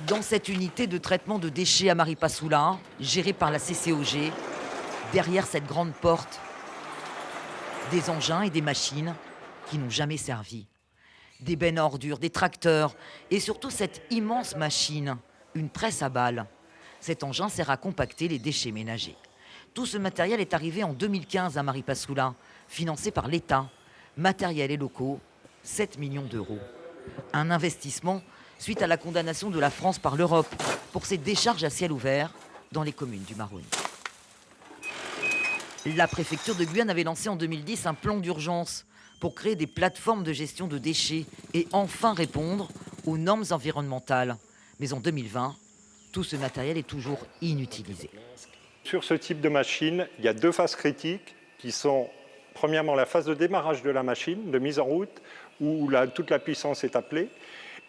Dans cette unité de traitement de déchets à Maripasoula, gérée par la CCOG, derrière cette grande porte, des engins et des machines qui n'ont jamais servi. Des bennes à ordures, des tracteurs et surtout cette immense machine, une presse à balles. Cet engin sert à compacter les déchets ménagers. Tout ce matériel est arrivé en 2015 à Maripasoula, financé par l'État. Matériel et locaux, 7 millions d'euros. Un investissement suite à la condamnation de la France par l'Europe pour ses décharges à ciel ouvert dans les communes du Maroni. La préfecture de Guyane avait lancé en 2010 un plan d'urgence pour créer des plateformes de gestion de déchets et enfin répondre aux normes environnementales. Mais en 2020, tout ce matériel est toujours inutilisé. Sur ce type de machine, il y a deux phases critiques qui sont, premièrement, la phase de démarrage de la machine, de mise en route, où toute la puissance est appelée,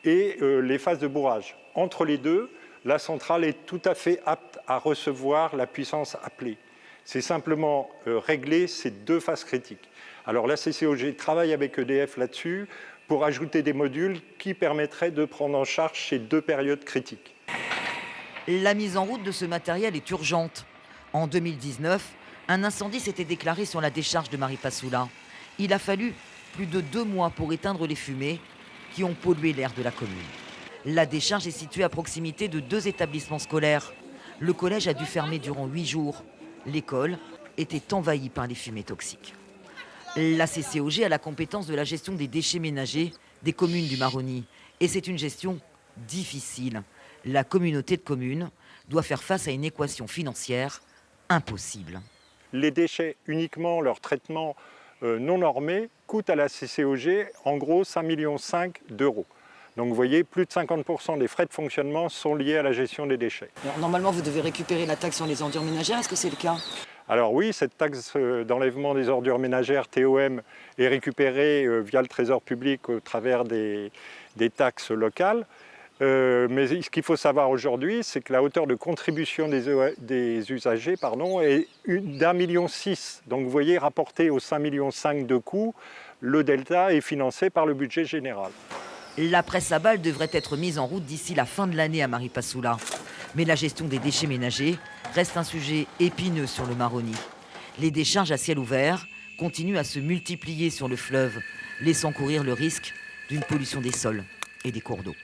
et les phases de bourrage. Entre les deux, la centrale est tout à fait apte à recevoir la puissance appelée. C'est simplement régler ces deux phases critiques. Alors la CCOG travaille avec EDF là-dessus pour ajouter des modules qui permettraient de prendre en charge ces deux périodes critiques. La mise en route de ce matériel est urgente. En 2019, un incendie s'était déclaré sur la décharge de Maripasoula. Il a fallu plus de 2 mois pour éteindre les fumées qui ont pollué l'air de la commune. La décharge est située à proximité de 2 établissements scolaires. Le collège a dû fermer durant 8 jours. L'école était envahie par les fumées toxiques. La CCOG a la compétence de la gestion des déchets ménagers des communes du Maroni. Et c'est une gestion difficile. La communauté de communes doit faire face à une équation financière impossible. Les déchets, uniquement leur traitement non normé, coûte à la CCOG en gros 5,5 millions d'euros. Donc vous voyez, plus de 50% des frais de fonctionnement sont liés à la gestion des déchets. Alors, normalement, vous devez récupérer la taxe sur les ordures ménagères. Est-ce que c'est le cas? Alors oui, cette taxe d'enlèvement des ordures ménagères, TOM, est récupérée via le Trésor public au travers des taxes locales. Mais ce qu'il faut savoir aujourd'hui, c'est que la hauteur de contribution des usagers est d'1,6 million. Donc vous voyez, rapporté aux 5,5 millions de coûts, le delta est financé par le budget général. La presse à balles devrait être mise en route d'ici la fin de l'année à Maripasoula. Mais la gestion des déchets ménagers reste un sujet épineux sur le Maroni. Les décharges à ciel ouvert continuent à se multiplier sur le fleuve, laissant courir le risque d'une pollution des sols et des cours d'eau.